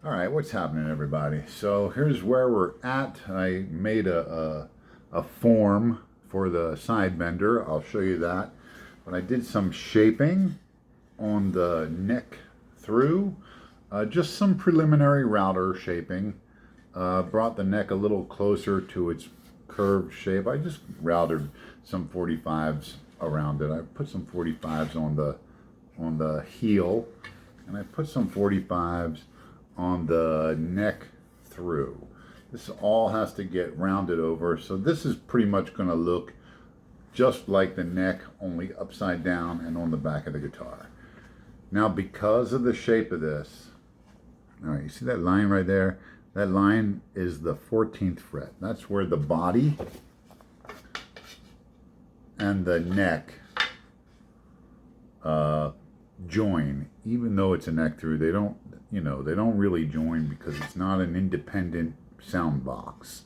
All right, what's happening, everybody? So here's where we're at. I made a form for the side bender. I'll show you that. But I did some shaping on the neck through, just some preliminary router shaping. Brought the neck a little closer to its curved shape. I just routed some 45s around it. I put some 45s on the heel, and I put some 45s on the neck through. This all has to get rounded over, so this is pretty much going to look just like the neck, only upside down and on the back of the guitar. Now, because of the shape of this, all right, you see that line right there? That line is the 14th fret. That's where the body and the neck join. Even though it's a neck through, they don't really join because it's not an independent sound box.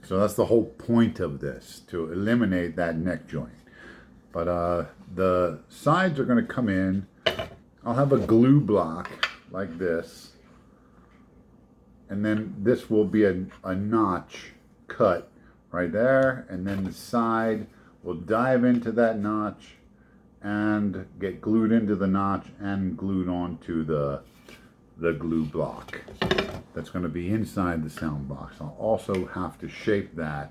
So that's the whole point of this, to eliminate that neck joint. But the sides are going to come in. I'll have a glue block like this, and then this will be a notch cut right there, and then the side will dive into that notch and get glued into the notch and glued onto the glue block that's going to be inside the sound box. I'll also have to shape that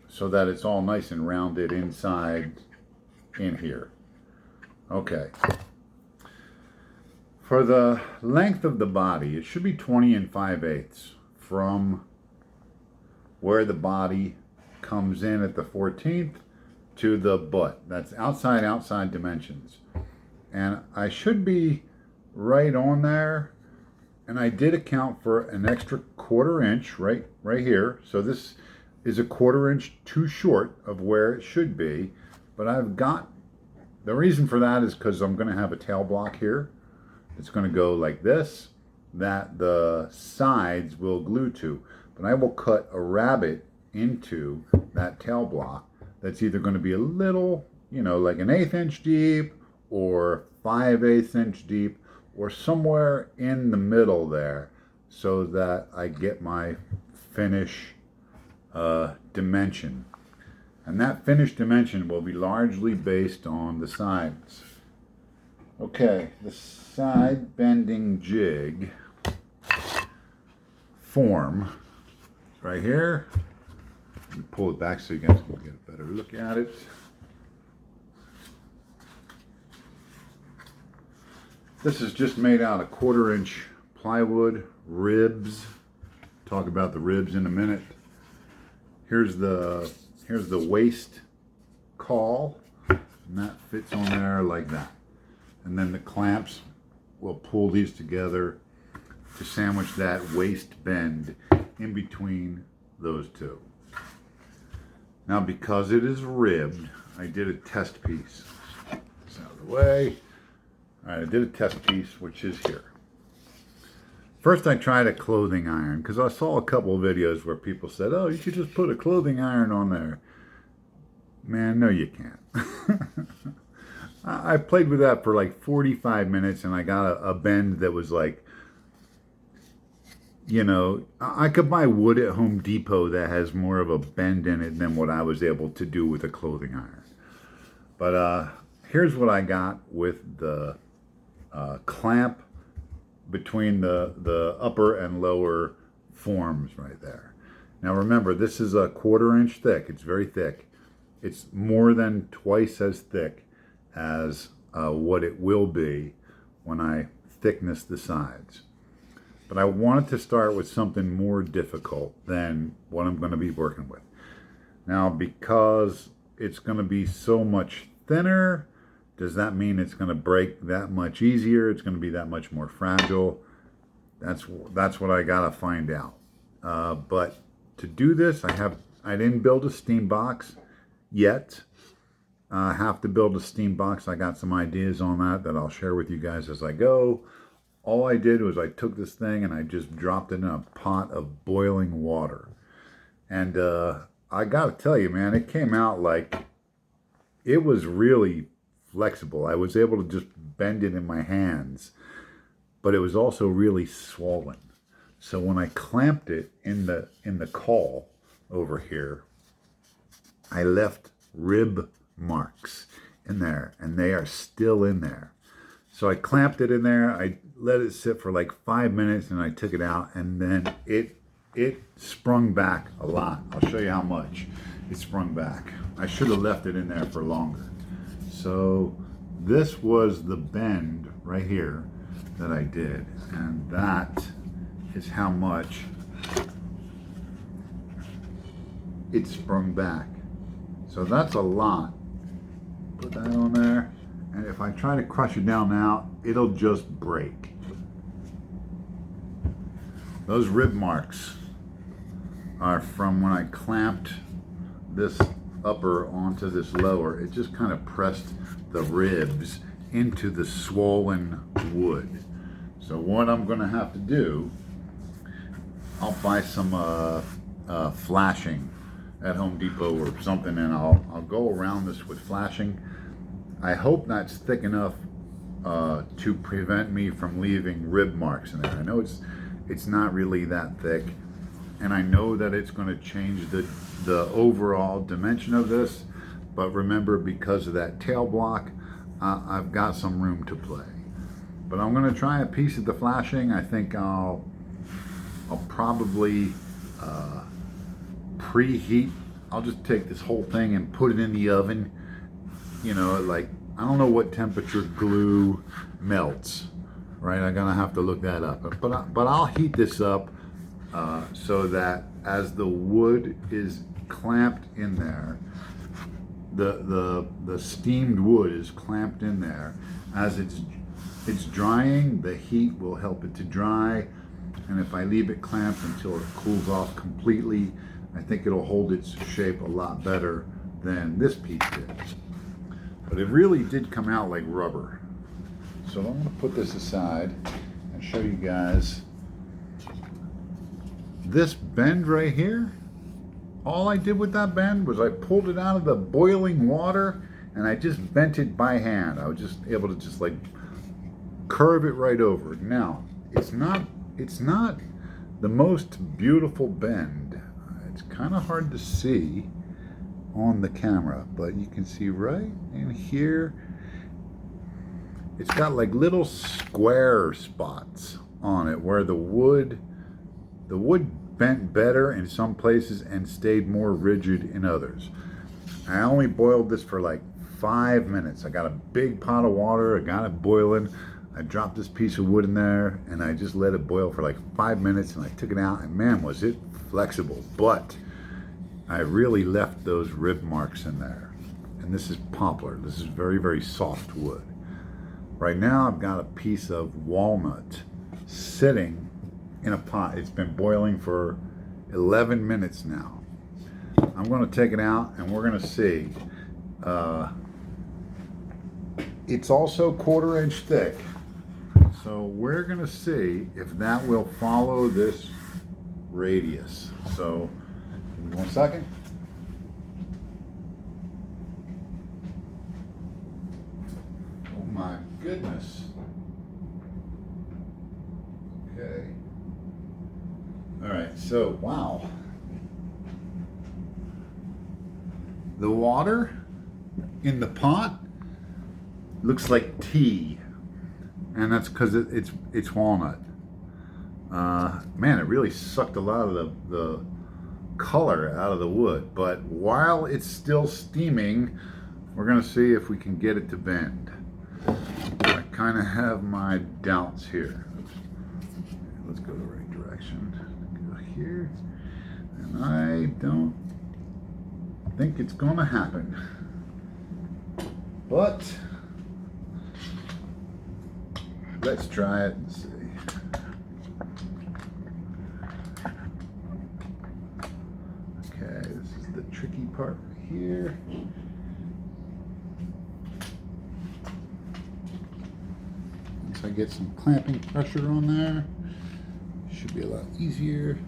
so that it's all nice and rounded inside in here. Okay. For the length of the body, it should be 20 5/8 from where the body comes in at the 14th to the butt. That's outside dimensions. And I should be right on there. And I did account for an extra 1/4 inch right here. So this is a 1/4 inch too short of where it should be. But I've got, the reason for that is because I'm going to have a tail block here. It's going to go like this, that the sides will glue to. But I will cut a rabbet into that tail block that's either going to be a little, like an 1/8 inch deep or 5/8 inch deep or somewhere in the middle there, so that I get my finish dimension. And that finish dimension will be largely based on the sides. Okay, the side bending jig form right here. Let me pull it back so you guys can get a better look at it. This is just made out of 1/4 inch plywood ribs. Talk about the ribs in a minute. Here's the waist caul, and that fits on there like that. And then the clamps will pull these together to sandwich that waist bend in between those two. Now, because it is ribbed, I did a test piece. It's out of the way. All right, I did a test piece, which is here. First, I tried a clothing iron, because I saw a couple of videos where people said, oh, you should just put a clothing iron on there. Man, no, you can't. I played with that for like 45 minutes, and I got a bend that was like, I could buy wood at Home Depot that has more of a bend in it than what I was able to do with a clothing iron. But here's what I got with the clamp between the upper and lower forms right there. Now remember, this is a 1/4 inch thick. It's very thick. It's more than twice as thick as what it will be when I thickness the sides. But I wanted to start with something more difficult than what I'm going to be working with. Now, because it's going to be so much thinner, does that mean it's going to break that much easier? It's going to be that much more fragile? That's what I got to find out. But to do this, I didn't build a steam box yet. I have to build a steam box. I got some ideas on that I'll share with you guys as I go. All I did was I took this thing and I just dropped it in a pot of boiling water. And I got to tell you, man, it came out like it was really flexible. I was able to just bend it in my hands. but it was also really swollen. So when I clamped it in the caul over here, I left rib marks in there, and they are still in there. So I clamped it in there, I let it sit for like 5 minutes, and I took it out, and then it sprung back a lot. I'll show you how much it sprung back. I should have left it in there for longer. So this was the bend right here that I did, and that is how much it sprung back. So that's a lot. Put that on there, and if I try to crush it down now, it'll just break. Those rib marks are from when I clamped this upper onto this lower. It just kind of pressed the ribs into the swollen wood. So what I'm gonna have to do, I'll buy some flashing at Home Depot or something, and I'll go around this with flashing. I hope that's thick enough to prevent me from leaving rib marks in there. I know it's not really that thick, and I know that it's going to change the overall dimension of this, but remember, because of that tail block, I've got some room to play. But I'm going to try a piece of the flashing. I think I'll probably preheat. I'll just take this whole thing and put it in the oven. You know, like, I don't know what temperature glue melts, right? I'm gonna have to look that up. But I'll heat this up so that as the wood is clamped in there, the steamed wood is clamped in there. As it's drying, the heat will help it to dry. And if I leave it clamped until it cools off completely, I think it'll hold its shape a lot better than this piece did. But it really did come out like rubber. So I'm going to put this aside and show you guys this bend right here. All I did with that bend was I pulled it out of the boiling water and I just bent it by hand. I was just able to just like curve it right over. Now, it's not the most beautiful bend. It's kind of hard to see on the camera, but you can see right in here, it's got like little square spots on it where the wood bent better in some places and stayed more rigid in others. I only boiled this for like 5 minutes. I got a big pot of water, I got it boiling, I dropped this piece of wood in there, and I just let it boil for like 5 minutes, and I took it out, and man, was it flexible. But I really left those rib marks in there. And this is poplar. This is very, very soft wood. Right now I've got a piece of walnut sitting in a pot. It's been boiling for 11 minutes now. I'm going to take it out and we're going to see. It's also 1/4 inch thick. So we're going to see if that will follow this radius. So give me 1 second. Oh my goodness. Okay. All right, so wow. The water in the pot looks like tea, and that's because it's walnut. Man, it really sucked a lot of the color out of the wood. But while it's still steaming, we're gonna see if we can get it to bend. I kind of have my doubts here. Let's go the right direction. Go here, and I don't think it's gonna happen. But let's try it and see. Okay, this is the tricky part right here. Once I get some clamping pressure on there, it should be a lot easier.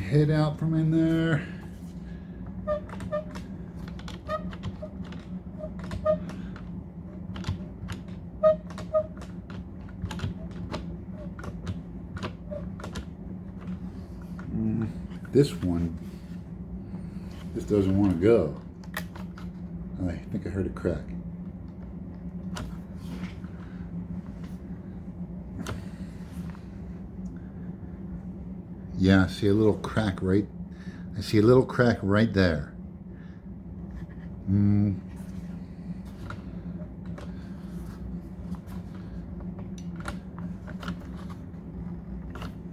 head out from in there. This one just doesn't want to go. I think I heard a crack. Yeah, I see a little crack right. I see a little crack right there. And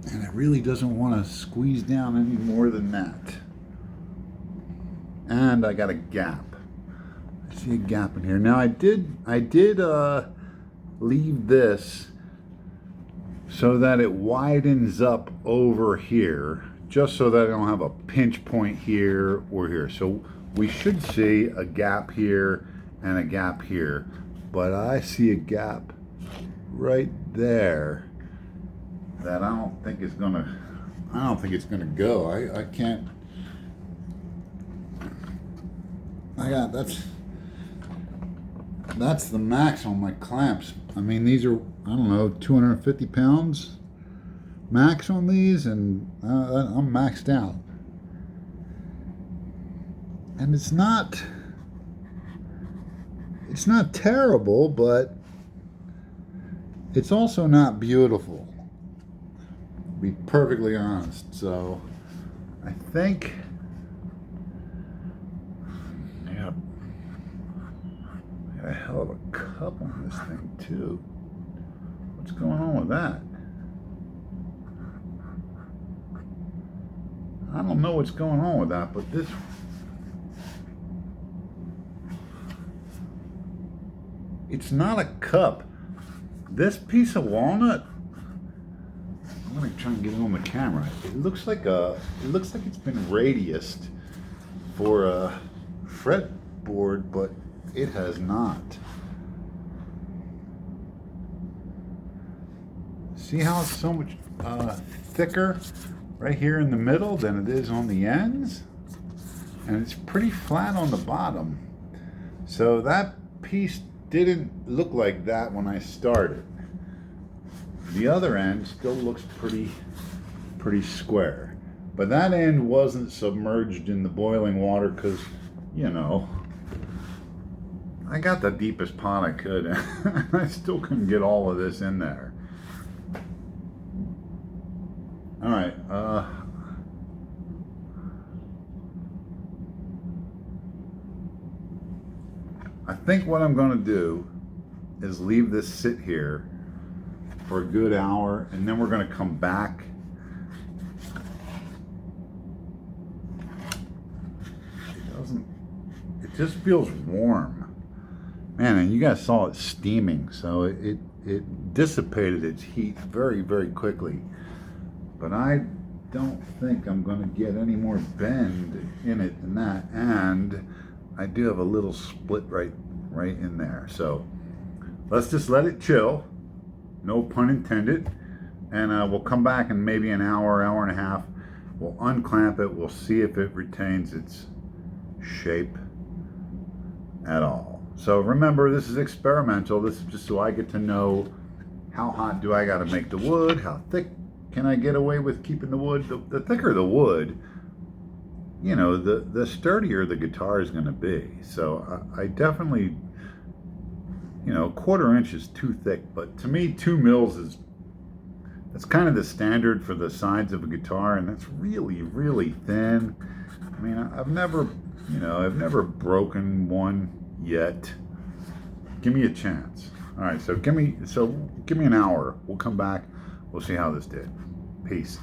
it really doesn't want to squeeze down any more than that. And I got a gap. I see a gap in here. Now I did leave this so that it widens up over here, just so that I don't have a pinch point here or here. So we should see a gap here and a gap here, but I see a gap right there that I don't think it's gonna go. I can't. That's the max on my clamps. I mean, these are, I don't know, 250 pounds max on these, and I'm maxed out. And it's not terrible, but it's also not beautiful, to be perfectly honest. So I think, yeah, a hell of a cup on this thing too. What's going on with that? I don't know what's going on with that, but this, it's not a cup. This piece of walnut, I'm gonna try and get it on the camera. It looks like it's been radiused for a fretboard, but it has not. See how it's so much thicker right here in the middle than it is on the ends? And it's pretty flat on the bottom. So that piece didn't look like that when I started. The other end still looks pretty square. But that end wasn't submerged in the boiling water because, you know, I got the deepest pot I could, and I still couldn't get all of this in there. All right. I think what I'm going to do is leave this sit here for a good hour, and then we're going to come back. It just feels warm. Man, and you guys saw it steaming, so it dissipated its heat very, very quickly. But I don't think I'm going to get any more bend in it than that, and I do have a little split right in there. So let's just let it chill, no pun intended, and we'll come back in maybe an hour and a half. We'll unclamp it. We'll see if it retains its shape at all. So remember, this is experimental. This is just so I get to know how hot do I got to make the wood, how thick can I get away with keeping the wood. The thicker the wood, you know, the sturdier the guitar is going to be. So I definitely, you know, 1/4 inch is too thick, but to me 2 mils that's kind of the standard for the sides of a guitar, and that's really, really thin. I mean, I've never broken one yet. Give me a chance. All right, so give me an hour. We'll come back. We'll see how this did. Peace.